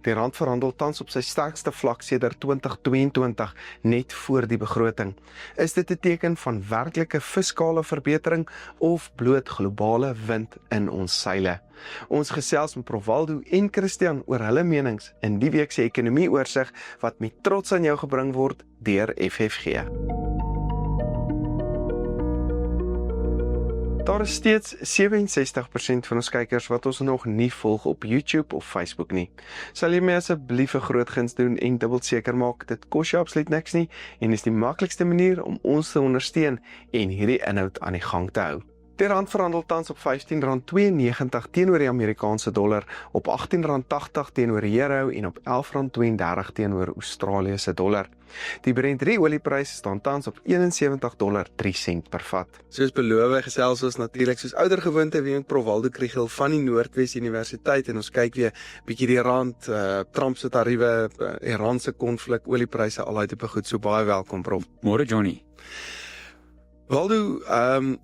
Die rand verhandel tans op sy sterkste vlak sedert 2022, net voor die begroting. Is dit 'n teken van werklike fiskale verbetering of bloot globale wind in ons seile? Ons gesels met Prof Waldo en Christian oor hulle menings in die week se ekonomie-oorsig wat met trots aan jou gebring word deur FFG. Daar is steeds 67% van ons kykers wat ons nog nie volg op YouTube of Facebook nie. Sal jy my asseblief 'n groot guns doen en dubbel seker maak, dit kos jou absoluut niks nie en is die maklikste manier om ons te ondersteun en hierdie inhoud aan die gang te hou. Die rand verhandel tans op R15.92 teenoor die Amerikaanse dollar, op R18.80 teenoor die euro en op R11.32 teenoor Australië se dollar. Die Brent olieprys staan tans op $71.03 per vat. Soos beloof, gesels ons natuurlik soos ouer gewoonte weer met Prof Waldo Kriel van die Noordwes Universiteit en ons kyk weer bietjie die rand, Trump se tariewe, Iran se konflik, oliepryse, al daai tipe goed. So baie welkom Prof. Môre Johnny. Waldo,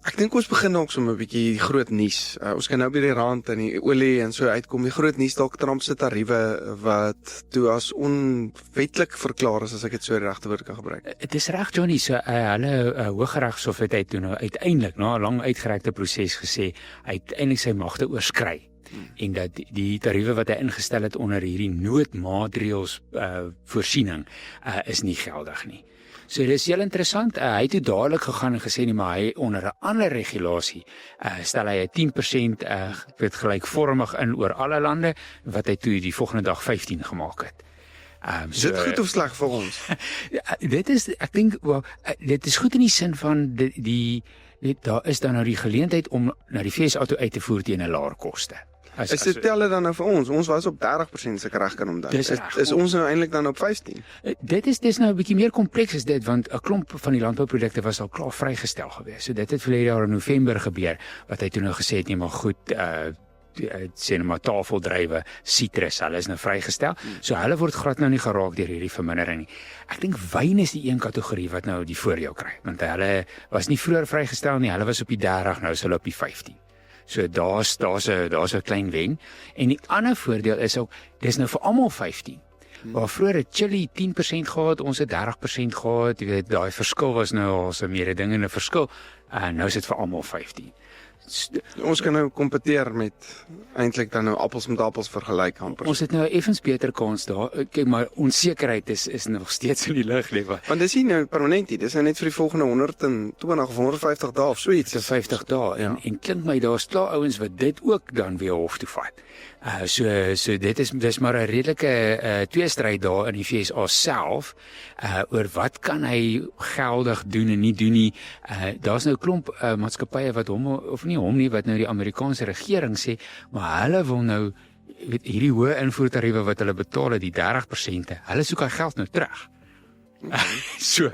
ek dink ons begin dalk sommer 'n bietjie groot nuus. Ons kan nou by die rand en die olie en so uitkom. Die groot nuus dalk Trump se tariewe wat toe as onwetlik verklaar is, as ek dit so die regte woord kan gebruik. Dit is reg Johnny, so hulle Hooggeregshof het hy toe nou uiteindelik na 'n lang uitgerekte proses gesê, hy uiteindelik sy magte oorskry. En dat die tariewe wat hy ingestel het onder hierdie noodmaatreëls voorsiening is nie geldig nie. So dit is heel interessant, hy het toe dadelik gegaan en gesê nie, maar hy onder 'n ander regulasie stel hy 10% gelykvormig in oor alle lande, wat hy toe die volgende dag 15 gemaak het. Is dit goed of sleg vir ons? Dit is, ek dink, dit is goed in die sin van daar is dan nou die geleentheid om na die VSA toe uit te voer teen 'n laer koste. Is dit tel dit dan nou vir ons? Ons was op 30% se reg kan onthou. Is ons nou eintlik dan op 15? Dit is nou 'n bietjie meer kompleks as dit, want 'n klomp van die landbouprodukte was al klaar vrygestel gewees. So dit het verlede jaar in November gebeur, wat hy toe nou gesê het, nee maar goed, sê nou maar tafeldrywe, sitrus, hulle is nou vrygestel. So hulle word glad nou nie geraak deur hierdie vermindering nie. Ek dink wyn is die een kategorie wat nou die voordeel kry, want hulle was nie vroeër vrygestel nie, hulle was op die 30, nou is hulle op die 15. So daar's 'n klein wen. En die ander voordeel is ook, dis nou vir almal 15. Waar vroeër het chili 10% gehad, ons het 30% gehad, jy weet, daai verskil was nou al 'n mededingende verskil. Nou is dit vir almal 15. Ons kan nou kompeteer met eintlik dan nou appels met appels vergelyk amper. Ons het nou 'n effens beter kans daar. Kyk, maar onsekerheid is nog steeds in die lug lê. Want dis nie nou permanent nie. Dis nou net vir die volgende 120 of 150 dae of so iets. Dis 50 dae en klink my daar's klaar ouens wat dit ook dan weer hof toe vat. So dis maar 'n redelike tweestryd daar in die VSA self oor wat kan hy geldig doen en nie doen nie. Daar's nou 'n klomp maatskappye wat hom nie wat nou die Amerikaanse regering sê, maar hulle wil nou hierdie hoë invoertariewe wat hulle betaal het, die 30%, hulle soek hy geld nou terug. So,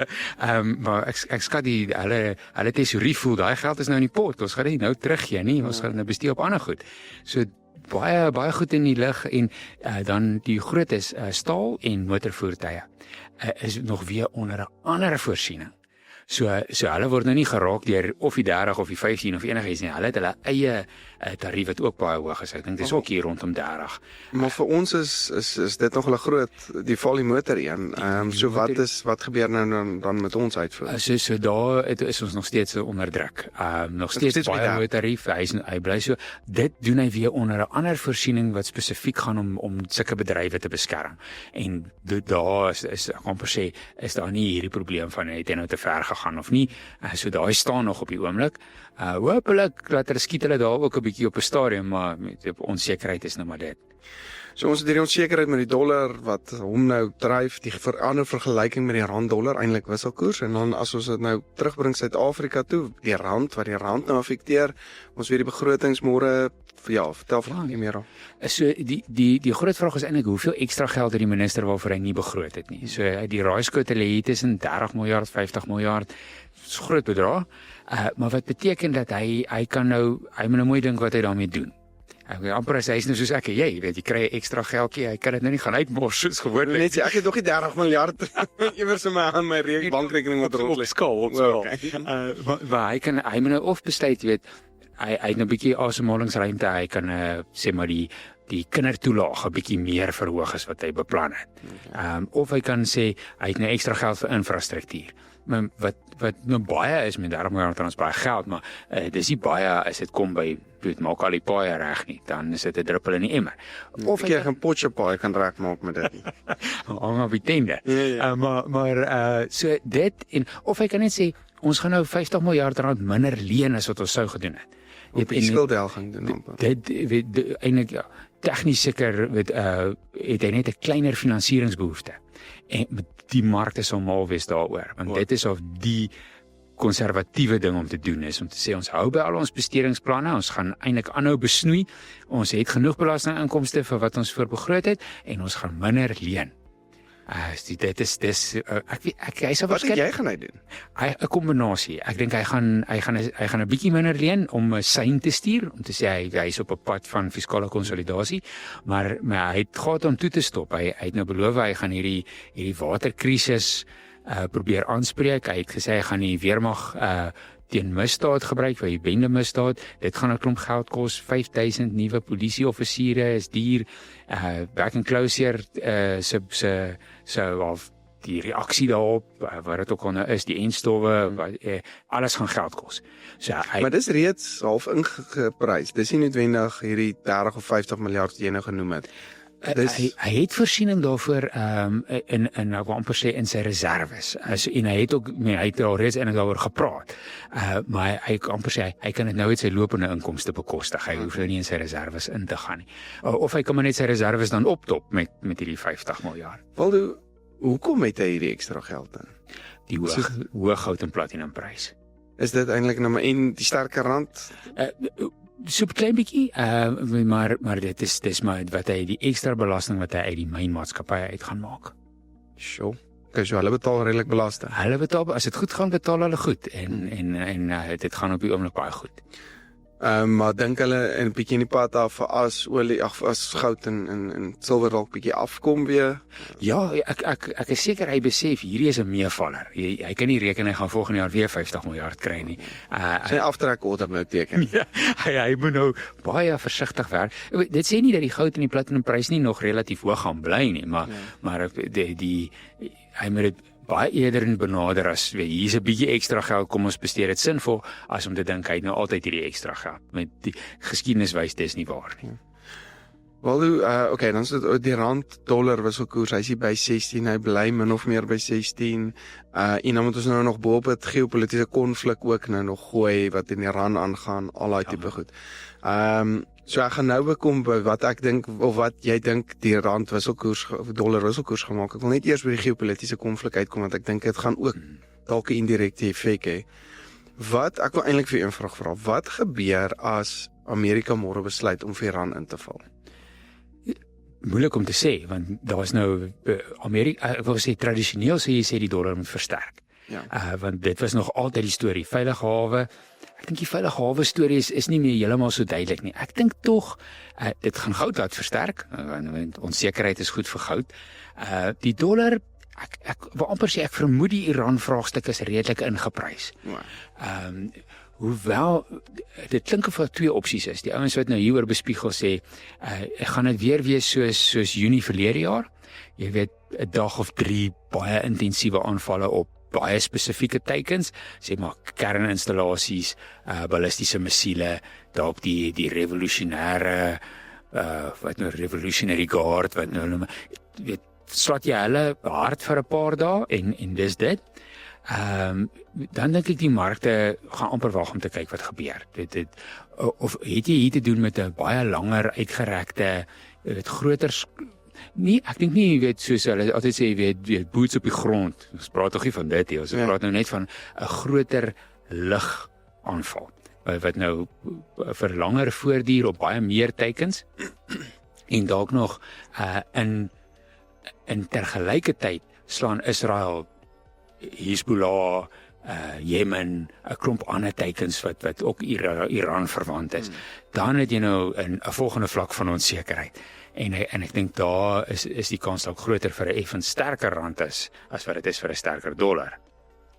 maar ek skat hulle tesourie voel, daai geld is nou in die pot, ons gaan dit nou teruggee nie, ons gaan nou bestee op ander goed. So baie goed in die lig en dan die groot is staal en motorvoertuie is nog weer onder 'n ander voorsiening. So hulle word nou nie geraak deur of die 30 of die 15 of enigiets nie. Hulle het hulle eie tarief wat ook baie hoog is. Ek dink dis ook hier rondom 30. Maar vir ons is dit nog 'n groot die volle motor een. So wat gebeur nou dan met ons uitvoer? So daar is ons nog steeds onder druk. Nog steeds baie hoë tarief. Hy bly so. Dit doen hy weer onder 'n ander voorsiening wat spesifiek gaan om sulke bedrywe te beskerm. En daar is amper sê is daar nie hierdie probleem van het hy nou te ver gaan of nie, so daai staan nog op die oomblik. Hoopelik dat hulle skiet hulle daar ook 'n bietjie op 'n stadium, maar met onsekerheid is nou maar dit. So ons het hierdie onsekerheid met die dollar wat hom nou dryf, die ander vergelyking met die rand-dollar eintlik wisselkoers en dan as ons dit nou terugbring Suid-Afrika toe, die rand wat die rand nou affekteer, ons weer die begrotings môre, vertel vir my meer. So die groot vraag is eintlik hoeveel ekstra geld het die minister waarvoor hy nie begroot het nie. So die raaiskote lê hier tussen 30 miljard, 50 miljard, so groot bedrag. Maar wat beteken dat hy moet nou mooi dink wat hy daarmee doen. Amper as hy is nou soos ek en jy weet, jy kry 'n ekstra geldjie, hy kan dit nou nie gaan uitmors soos gewoonlik. Net sê ek het nog nie 30 miljard iewers in my bankrekening wat rond lê. Maar hy moet nou of besluit, jy weet, hy het nou 'n bietjie asemhalingsruimte, hy kan sê maar die die kindertoelaag 'n bietjie meer verhoog as wat hy beplan het. Of hy kan sê hy het nou ekstra geld vir infrastruktuur. Maar wat nou baie is met 30 miljard rand is baie geld, maar dis nie baie as dit kom by maak al die paaie reg nie, dan is dit 'n druppel in die emmer. Of jy 'n potjie paai kan regmaak met dit nie. Hang op die tende. Maar so dit en of hy kan net sê ons gaan nou 50 miljard rand minder leen as wat ons sou gedoen het. Op die skuldhelging doen amper. Dit eintlik ja, tegnies seker het hy net 'n kleiner finansieringsbehoefte. En die markte sal mal wees daaroor, want dit is of die konservatiewe ding om te doen is om te sê ons hou by al ons bestedingsplanne, ons gaan eintlik aanhou besnoei, ons het genoeg belastinginkomste vir wat ons voorbegroot het en ons gaan minder leen. Dit is hy sal Wat het jy gaan hy doen? 'n kombinasie. Ek dink hy gaan 'n bietjie minder leen om 'n sein te stuur om te sê hy is op 'n pad van fiskale konsolidasie, maar hy het gehad om toe te stop. Hy het nou beloof hy gaan hierdie waterkrisis probeer aanspreek. Hy het gesê hy gaan die weermag teen misdaad gebruik, vir die bende misdaad. Dit gaan 'n klomp geld kos, 5000 nuwe polisieoffisiere is duur. Back and Closer so of die reaksie daarop, wat dit ook al nou is, die enstowwe, alles gaan geld kos. So Maar dis reeds half ingeprys. Dis nie noodwendig hierdie 30 of 50 miljard wat jy nou genoem het. Hy het voorsiening daarvoor in ek wil amper sê in sy reserves. En hy het ook hy het al reeds eintlik daaroor gepraat. Maar hy kan amper sê hy kan dit nou uit sy lopende inkomste bekostig. Hy hoef nou nie in sy reserves in te gaan nie. Of hy kan maar net sy reserves dan optop met hierdie 50 miljard. Waldo, hoekom het hy hierdie ekstra geld dan? Die hoë goud en platinum prys. Is dit eintlik nou maar en die sterker rand? So 'n klein bietjie, maar dit is maar wat hy die ekstra belasting wat hy uit die mynmaatskappye uit gaan maak. Sjoe. Okay, so hulle betaal redelik belasting. Hulle betaal, as dit goed gaan, betaal hulle goed en dit gaan op die oomblik baie goed. Maar dink hulle 'n bietjie in die pad af as olie, as goud en silwer dalk bietjie afkom weer? Ja, ek is seker hy besef hierdie is 'n meevaller. Hy kan nie reken hy gaan volgende jaar weer 50 miljard kry nie. Sy aftrekorder moet teken. Ja, hy moet nou baie versigtig werk. Dit sê nie dat die goud en die platinum prys nie nog relatief hoog gaan bly nie, maar hy moet dit baie eerder benader as hier's 'n bietjie ekstra geld, kom ons bestee dit sinvol, as om te dink hy het nou altyd hierdie ekstra geld. Met die geskiedenis wys dis nie waar nie. Wel, okay, dan is dit die rand-dollar wisselkoers, hy's by 16, hy bly min of meer by 16. En dan moet ons nou nog bo-op het geopolitiese konflik ook nou nog gooi wat in Iran aangaan, al daai tipe goed. So ek gaan nou bekom by wat ek dink of wat jy dink die rand wisselkoers of dollar wisselkoers gaan maak. Ek wil net eers by die geopolitiese konflik uitkom want ek dink dit gaan ook dalk 'n indirekte effek hê. Ek wil eintlik vir 'n vraag vra. Wat gebeur as Amerika môre besluit om vir Iran in te val? Moeilik om te sê want daar's nou Amerika, ek wil sê tradisioneel sê jy sê die dollar moet versterk. Ja. Want dit was nog altyd die storie, veilige hawe. Ek dink die veilige hawe storie is nie meer heeltemal so duidelik nie. Ek dink tog dit gaan goud laat versterk. Onsekerheid is goed vir goud. Die dollar, ek wil amper sê ek vermoed die Iran vraagstuk is redelik ingeprys. Hoewel dit klink of daar twee opsies is. Die ouens wat nou hieroor bespiegel sê, gaan dit weer wees soos Junie verlede jaar. Jy weet 'n dag of 3 baie intensiewe aanvalle op baie spesifieke teikens, sê maar kerninstallasies, ballistiese missiele, daarop die revolusionêre Revolutionary Guard wat nou weet slaat jy hulle hard vir 'n paar dae en dis dit. Dan dink ek die markte gaan amper wag om te kyk wat gebeur. Of het jy hier te doen met 'n baie langer uitgerekte groter nee, ek dink nie, soos hulle altyd sê, weet boots op die grond. Ons praat tog nie van dit hier. Ons praat nou net van 'n groter ligaanval wat nou vir langer voortduur op baie meer teikens en dalk nog in tergelykertyd slaan Israel, Hezbollah, Jemen, 'n klomp ander teikens wat ook Iran verwant is. Dan het jy nou 'n volgende vlak van onsekerheid. En ek dink daar is die kans dalk groter vir 'n effens sterker rand as wat dit is vir 'n sterker dollar.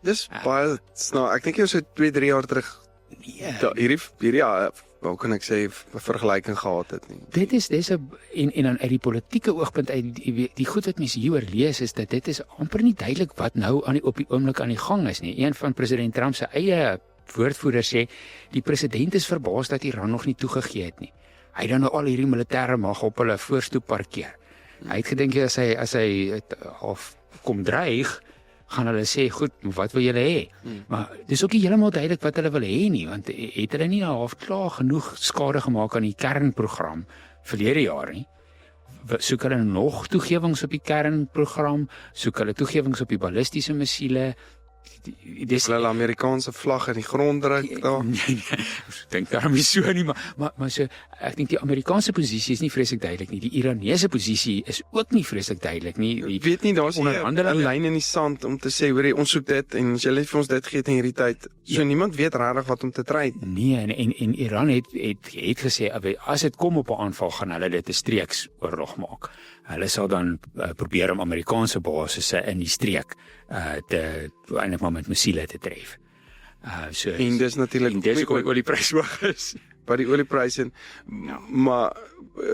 Dis baie snaaks. Ek dink jy so 2-3 jaar terug hierdie hoe kan ek sê, 'n vergelyking gehad het nie. Dis 'n en dan uit die politieke oogpunt uit die goed wat mense hieroor lees is dat dit is amper nie duidelik wat nou op die oomblik aan die gang is nie. Een van president Trump se eie woordvoerder sê die president is verbaas dat Iran nog nie toegegee het nie. Hy het dan nou al hierdie militêre mag op hulle voorstoep parkeer. Hy het gedink as hy of kom dreig, gaan hulle sê, goed, wat wil julle hê? Maar dis ook nie heeltemal duidelik wat hulle wil hê nie, want het hulle nie half klaar genoeg skade gemaak aan die kernprogram verlede jaar nie? Soek hulle nog toegewings op die kernprogram? Soek hulle toegewings op die ballistiese missiele? Dis hulle Amerikaanse vlag in die grond druk daar. Nee, ek dink daarom nie so nie, maar so ek dink die Amerikaanse posisie is nie vreeslik duidelik nie. Die Iranese posisie is ook nie vreeslik duidelik nie. Ek weet nie, daar's 'n lyn in die sand om te sê, hoor jy, ons soek dit en as julle vir ons dit gee in hierdie tyd. So niemand weet regtig wat om te trei. Nee, en Iran het gesê as dit kom op 'n aanval gaan hulle dit 'n streeksoorlog maak. Hulle sal dan probeer om Amerikaanse basisse in die streek te eintlik maar met missiele te tref. En dis natuurlik dis hoe oliepryse hoog is. By die oliepryse maar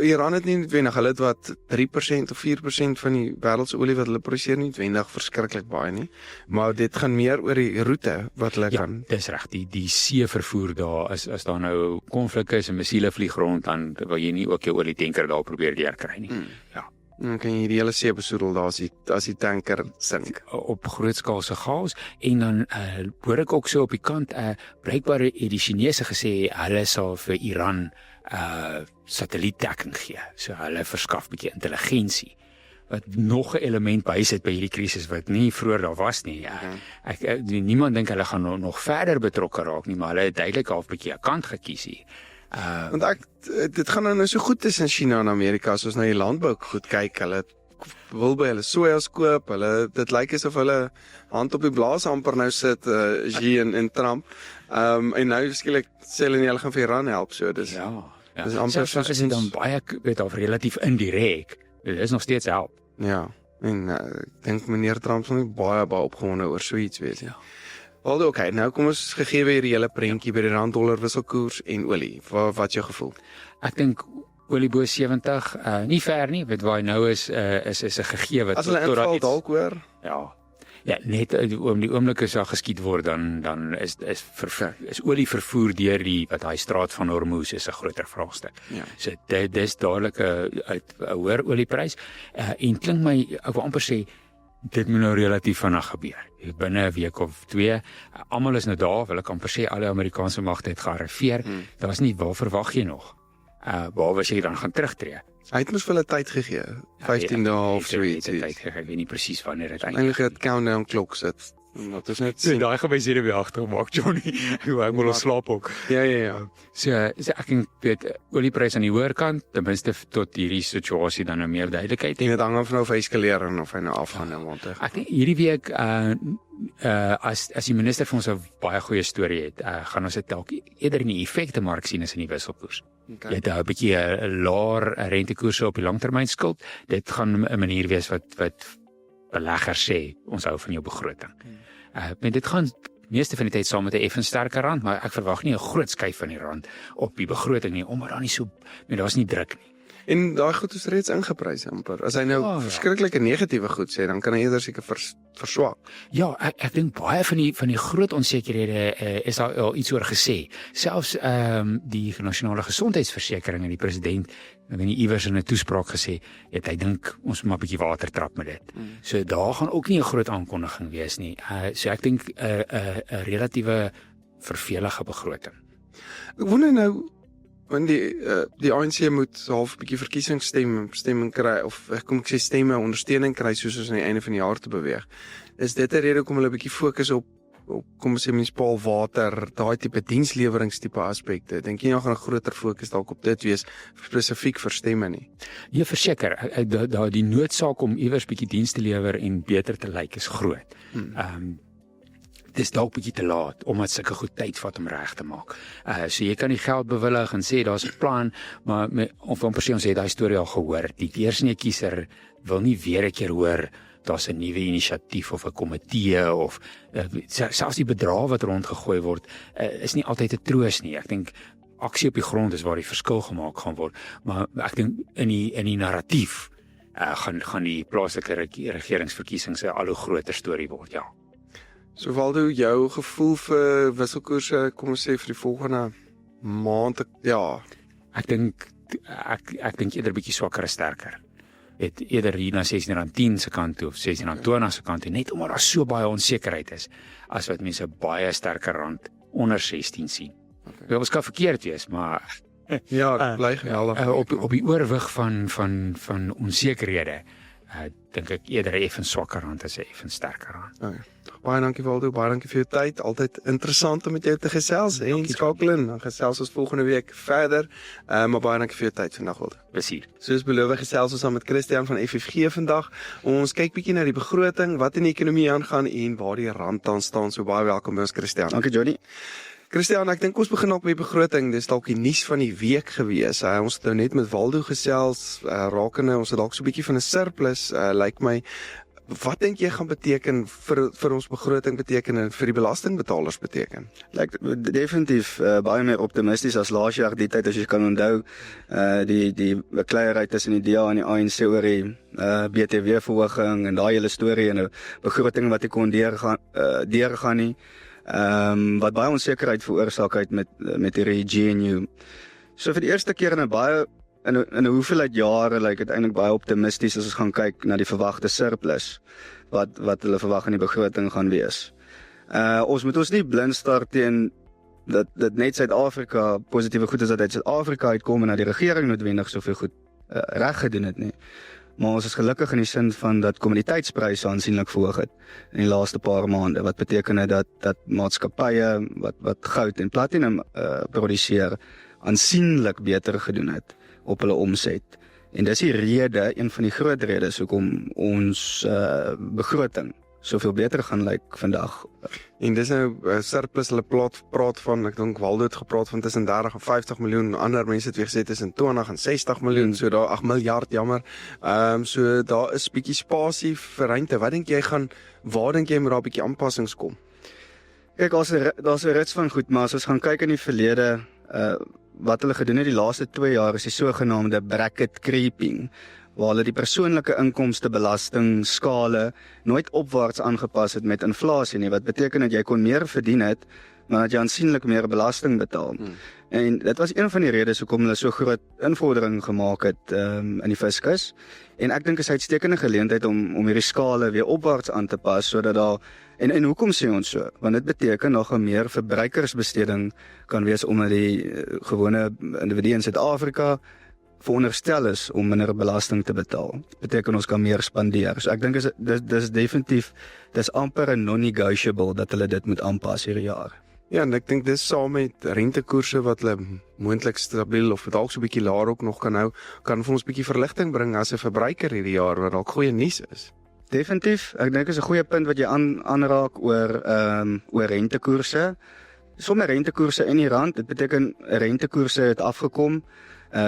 Iran het nie noodwendig, hulle het wat 3% of 4% van die wêreld se olie wat hulle produseer, nie noodwendig verskriklik baie nie, maar dit gaan meer oor die roete wat hulle kan. Ja, dis reg, die seevervoer daar, as daar nou konflik is en missiele vlieg rond, dan wil jy nie ook jou olietanker daar probeer deurkry nie. Ja. Dan kan jy die hele see besoedel daar as die tanker sink. Op grootskaalse chaos, en dan hoor ek ook so op die kant, blykbaar het die Chinese gesê, hulle sal vir Iran satellietdekking gee, so hulle verskaf 'n bietjie intelligensie, wat nog 'n element bysit by hierdie krisis wat nie vroeër daar was nie. Niemand dink hulle gaan nog verder betrokke raak nie, maar hulle het duidelik half 'n bietjie 'n kant gekies hier. Want dit gaan nou so goed tussen China en Amerika, as ons na die landbou goed kyk, hulle wil by hulle sojas koop, dit lyk asof hulle hand op die blaas amper nou sit, Xi en Trump, en nou skielik sê hulle nie, hulle gaan vir Iran help, so dis dis amper soos is dit dan baie of relatief indirek, dit is nog steeds help. Ja, en ek dink meneer Trump sal nie baie opgewonde oor so iets wees nie. Waldo, okay, nou kom ons gegee hierdie hele prentjie by die rand-dollar wisselkoers en olie. Wat is jou gevoel? Ek dink olie bo 70, nie ver nie, weet waar hy nou is 'n gegee wat as hulle inval dalk hoor. Ja, net om die oomblik as daar geskiet word, dan is olie vervoer deur daai straat van Hormuz is 'n groter vraagstuk. Ja. So dis dadelik 'n hoër olieprys, en klink my, ek wil amper sê, dit moet nou relatief vinnig gebeur. Binne 'n week of 2, almal is nou daar, wil ek amper sê, alle Amerikaanse magte het gearriveer. Daar's nie, waar verwag jy nog? Waar was jy dan gaan terugtreë? Hy het mos vir hulle tyd gegee, 15 dae of so iets. Ek weet nie presies wanneer dit eintlik 'n countdown klok sit. Dat is net sien. Daai gaan my seker weer agtermaak, Johnny. Ek moet slaap ook. Ja. So ek weet oliepryse aan die hoër kant, ten minste tot hierdie situasie dan nou meer duidelikheid. En dit hang af nou of hy eskaleer en of hy nou afgaan nou want. Ek dink hierdie week as die minister vir ons 'n baie goeie storie het, gaan ons dit dalk eerder in die effekte mark sien as in die wisselkoers. Okay. Jy het 'n bietjie 'n laer rentekoerse op die langtermynskuld. Dit gaan 'n manier wees wat beleggers sê, ons hou van jou begroting. Maar dit gaan meeste van die tyd saam met 'n effens sterker rand, maar ek verwag nie 'n groot skuif van die rand op die begroting nie, omdat daar nie so, daar's nie druk nie. En daai goed is reeds ingeprys amper. As hy nou verskriklike negatiewe goed sê, dan kan hy eerder seker verswak. Ja, ek dink baie van die groot onsekerhede is daar al iets oor gesê. Selfs die nasionale gesondheidsversekering en die president, ek weet nie, iewers in 'n toespraak gesê, hy dink ons moet maar 'n bietjie water trap met dit. So daar gaan ook nie 'n groot aankondiging wees nie. So ek dink 'n relatiewe vervelige begroting. Ek wonder nou, want die ANC moet half 'n bietjie verkiesingsstemming kry, of kom ek sê stemme ondersteuning kry soos ons aan die einde van die jaar te beweeg. Is dit 'n rede om hulle 'n bietjie fokus op kom ons sê munisipaal water, daai tipe diensleweringstipe aspekte? Dink jy nog gaan 'n groter fokus dalk op dit wees spesifiek vir stemme nie? Ja, verseker, die noodsaak om iewers bietjie diens te lewer en beter te lyk is groot. Dis dalk bietjie te laat omdat sulke goed tyd vat om reg te maak. So jy kan die geld bewillig en sê daar's 'n plan, maar of amper sê ons het daai storie al gehoor. Die deursnee kiezer wil nie weer 'n keer hoor daar's 'n nuwe inisiatief of 'n komitee of selfs die bedrag wat rondgegooi word is nie altyd 'n troos nie. Ek dink aksie op die grond is waar die verskil gemaak gaan word. Maar ek dink in die narratief gaan die plaaslike regeringsverkiesings 'n al hoe groter storie word, ja. So Waldo, jou gevoel vir wisselkoerse, kom ons sê vir die volgende maand, ja. Ek dink eerder bietjie swakker as sterker. Het eerder hier na R16.10 se kant toe of R16.20 se kant toe, net omdat daar so baie onsekerheid is, as wat mense baie sterker rand onder 16 sien. Okay. Ons kan verkeerd wees, maar Ja, dit bly geweldig. op die oorwig van onsekerhede, dink ek eerder 'n effens swakker rand as 'n effens sterker rand. Okay. Baie dankie Waldo, baie dankie vir jou tyd. Altyd interessant om met jou te gesels en skakel in. Dan gesels ons volgende week verder. Maar baie dankie vir jou tyd vandag Waldo. Plesier. Soos beloof gesels ons dan met Christian van FFG vandag. Ons kyk bietjie na die begroting, wat in die ekonomie aangaan en waar die rand dan staan. So baie welkom by ons Christian. Dankie Johnny. Christian, ek dink ons begin dalk met die begroting. Dis dalk die nuus van die week gewees. Ons het nou net met Waldo gesels, rakende ons het dalk so 'n bietjie van 'n surplus, lyk my. Wat dink jy gaan beteken vir ons begroting beteken en vir die belastingbetalers beteken? Lyk definitief baie meer optimisties as laas jaar die tyd, as jy kan onthou, die bekleierery tussen die DA en die ANC oor die BTW verhoging en daai hele storie en 'n begroting wat nie kon deurgaan nie. Wat baie onsekerheid veroorsaak het met hierdie GNU. So vir die eerste keer in 'n hoeveelheid jare lyk dit eintlik baie optimisties as ons gaan kyk na die verwagte surplus wat hulle verwag in die begroting gaan wees. Ons moet ons nie blind staar teen dat net Suid-Afrika positiewe goed is dat uit Suid-Afrika uitkom en dat die regering noodwendig soveel goed reg gedoen het nie. Maar ons is gelukkig in die sin van dat kommoditeitspryse aansienlik verhoog het in die laaste paar maande, wat beteken dat maatskappye wat goud en platinum produseer aansienlik beter gedoen het op hulle omset. En dis die rede, een van die groot redes hoekom ons begroting soveel beter gaan lyk vandag. En dis nou surplus, hulle praat van, ek dink Waldo het gepraat van tussen 30 en 50 miljoen, ander mense het weer gesê tussen 20 en 60 miljoen, so daar 8 miljard, jammer. So daar is bietjie spasie vir ruimte. Waar dink jy moet daar bietjie aanpassings kom? Kyk, daar's 'n rits van goed, maar as ons gaan kyk in die verlede, wat hulle gedoen het die laaste 2 jaar is die sogenaamde bracket creeping, waar hulle die persoonlike inkomstebelasting skale nooit opwaarts aangepas het met inflasie nie, wat beteken dat jy kon meer verdien het, maar dat jy aansienlik meer belasting betaal. En dit was een van die redes hoekom hulle so groot invordering gemaak het in die fiskus. En ek dink is 'n uitstekende geleentheid om hierdie skale weer opwaarts aan te pas, sodat daar en hoekom sê ons so? Want dit beteken nog 'n meer verbruikersbesteding kan wees omdat die gewone individu in Suid-Afrika veronderstel is om minder belasting te betaal. Dit beteken ons kan meer spandeer. So ek dink dis definitief, dis amper 'n non-negotiable dat hulle dit moet aanpas hierdie jaar. Ja, en ek dink dis saam met rentekoerse wat hulle moontlik stabiel of dalk so 'n bietjie laer ook nog kan hou, kan vir ons 'n bietjie verligting bring as 'n verbruiker hierdie jaar, wat dalk goeie nuus is. Definitief, ek dink is 'n goeie punt wat jy aanraak oor rentekoerse. Sommige rentekoerse in die rand, dit beteken rentekoerse het afgekom.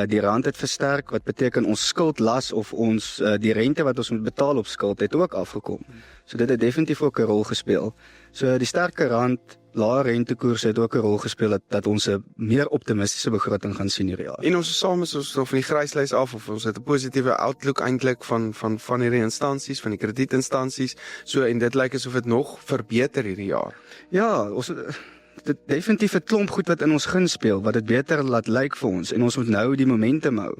Die rand het versterk, wat beteken ons skuldlas of ons die rente wat ons moet betaal op skuld het ook afgekom. So dit het definitief ook 'n rol gespeel. So die sterker rand, lae rentekoerse het ook 'n rol gespeel dat ons 'n meer optimistiese begroting gaan sien hierdie jaar. En ons is saam is ons van die gryslys af, of ons het 'n positiewe outlook eintlik van hierdie instansies, van die kredietinstansies. So en dit lyk asof dit nog verbeter hierdie jaar. Ja, ons dit definitief 'n klomp goed wat in ons guns speel, wat dit beter laat lyk vir ons, en ons moet nou die momentum hou.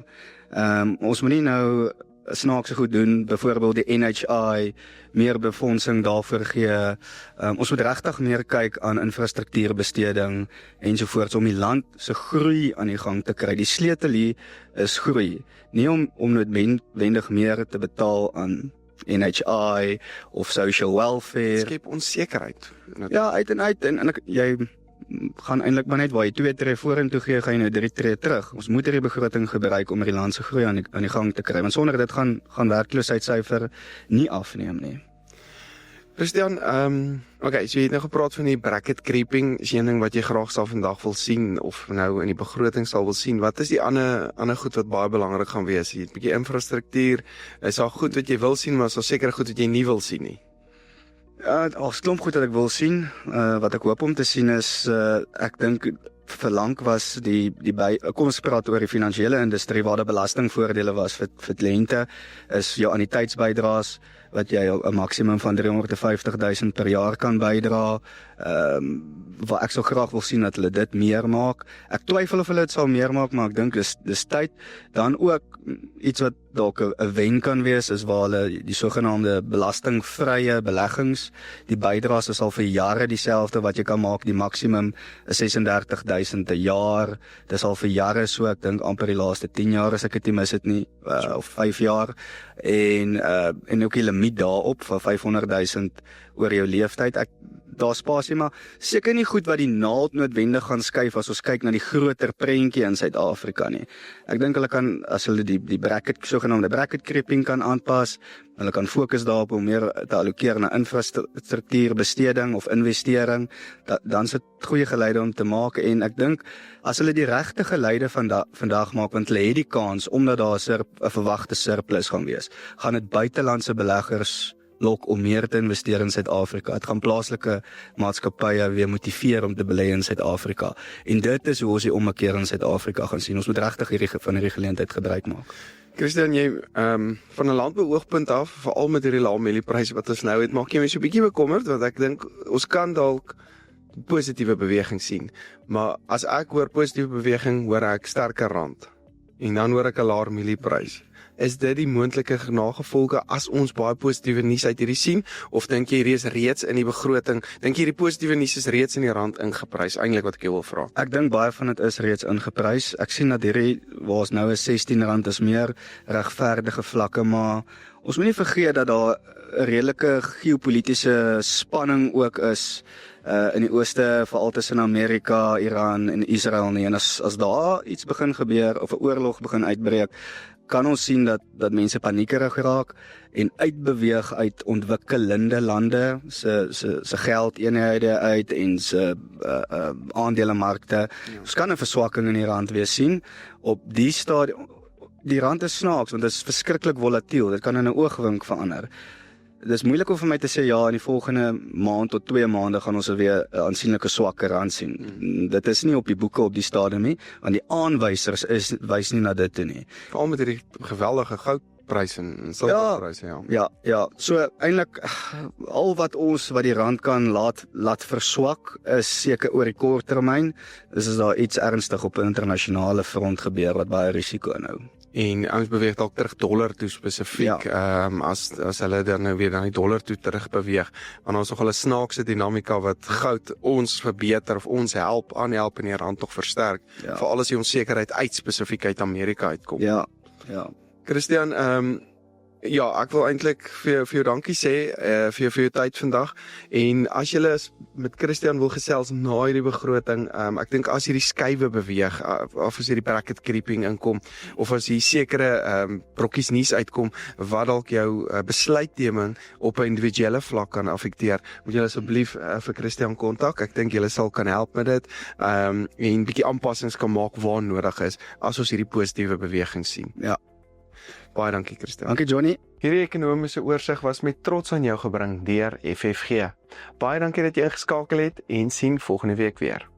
Ons moet nie nou snaakse goed doen, byvoorbeeld die NHI, meer befondsing daarvoor gee. Ons moet regtig meer kyk aan infrastruktuurbesteding ensovoorts om die land se groei aan die gang te kry. Die sleutel hier is groei, nie om noodwendig meer te betaal aan NHI of social welfare. Skep onsekerheid. Ja, uit en jy gaan eintlik maar net waar jy 2 tree vorentoe gee, gaan jy nou 3 tree terug. Ons moet hierdie begroting gebruik om hierdie land se groei aan die gang te kry, want sonder dit gaan werkloosheidssyfer nie afneem nie. Christian, okay, so jy het nou gepraat van die bracket creeping, is een ding wat jy graag sal vandag wil sien, of nou in die begroting sal wil sien. Wat is die ander goed wat baie belangrik gaan wees? Jy het 'n bietjie infrastruktuur, is daar goed wat jy wil sien, maar is daar seker goed wat jy nie wil sien nie? Ja, al klomp goed wat ek wil sien, wat ek hoop om te sien is, ek dink vir lank was kom ons praat oor die finansiële industrie waar daar belastingvoordele was vir kliënte, is jou anniteitsbydraes wat jy 'n maksimum van 350.000 per jaar kan bydra. Wat ek sou graag wil sien dat hulle dit meer maak. Ek twyfel of hulle dit sal meer maak, maar ek dink dis tyd. Dan ook iets wat dalk 'n wen kan wees, is waar hulle die sogenaamde belastingvrye beleggings, die bydraes is al vir jare dieselfde wat jy kan maak, die maksimum is 36.000 per jaar. Dis al vir jare so, ek dink amper die laaste 10 jaar as ek dit nie mis het nie, of 5 jaar. En ook die limiet daarop van 500.000 oor jou leeftyd. Daar spasie, maar seker nie goed wat die naald noodwendig gaan skuif as ons kyk na die groter prentjie in Suid-Afrika nie. Ek dink hulle kan, as hulle die sogenaamde bracket creeping kan aanpas, hulle kan fokus daarop om meer te allokeer na infrastruktuurbesteding of investering, dan is dit goeie geleide om te maak, en ek dink, as hulle die regte geleide vandag maak, want hulle het die kans, omdat daar 'n verwagte surplus gaan wees, gaan dit buitelandse beleggers lok om meer te investeer in Suid-Afrika. Het gaan plaaslike maatskappye weer motiveer om te belê in Suid-Afrika. En dit is hoe ons die ommekeer in Suid-Afrika gaan sien. Ons moet regtig van hierdie geleentheid gebruik maak. Christian, jy van 'n landbouoogpunt af, veral met hierdie lae mieliepryse wat ons nou het, maak jy my so 'n bietjie bekommerd, want ek dink ons kan dalk positiewe beweging sien. Maar as ek hoor positiewe beweging, hoor ek sterker rand. En dan hoor ek 'n laer mielieprys. Is dit die moontlike nagevolge as ons baie positiewe nuus uit hierdie sien, of dink jy hierdie is reeds in die begroting? Dink jy die positiewe nuus is reeds in die rand ingeprys? Eintlik wat ek jou wil vra. Ek dink baie van dit is reeds ingeprys. Ek sien dat hierdie waar ons nou is R16 is meer regverdige vlakke, maar ons moet nie vergeet dat daar 'n redelike geopolitiese spanning ook is in die ooste, veral tussen Amerika, Iran en Israel nie. En as daar iets begin gebeur of 'n oorlog begin uitbreek, kan ons sien dat mense paniekerig raak en uitbeweeg uit ontwikkelende lande se geldeenhede uit en se aandelemarkte. Ja. Ons kan 'n verswakking in die rand weer sien op die stadium. Die rand is snaaks want dit is verskriklik volatiel. Dit kan in 'n oogwink verander. Dit is moeilik om vir my te sê ja, in die volgende maand tot 2 maande gaan ons weer 'n aansienlike swakker rand sien. Dit is nie op die boeke op die stadium nie, want die aanwysers wys nie na dit toe nie. Veral met hierdie geweldige goudpryse en silwerpryse, Ja. So eintlik al wat die rand kan laat verswak is seker oor die kort termyn. Dis as daar iets ernstig op 'n internasionale front gebeur wat baie risiko inhou. En ons beweeg dalk terug dollar toe spesifiek, as hulle dan nou weer na die dollar toe terug beweeg, want ons nogal 'n snaakse dinamika wat goud ons verbeter of ons aanhelp en die rand tog versterk, veral as die onsekerheid uit spesifiek uit Amerika uitkom. Ja. Christian, ek wil eintlik vir jou dankie sê vir jou tyd vandag, en as julle met Christian wil gesels na hierdie begroting, ek dink as hierdie skuwe beweeg, of as hierdie bracket creeping inkom, of as hier sekere brokkies nuus uitkom wat dalk jou besluitneming op 'n individuele vlak kan affekteer, moet julle asseblief vir Christian kontak. Ek dink julle sal kan help met dit, en bietjie aanpassings kan maak waar nodig is as ons hierdie positiewe beweging sien. Ja. Baie dankie, Christian. Dankie, Johnny. Hierdie ekonomiese oorsig was met trots aan jou gebring deur FFG. Baie dankie dat jy ingeskakel het en sien volgende week weer.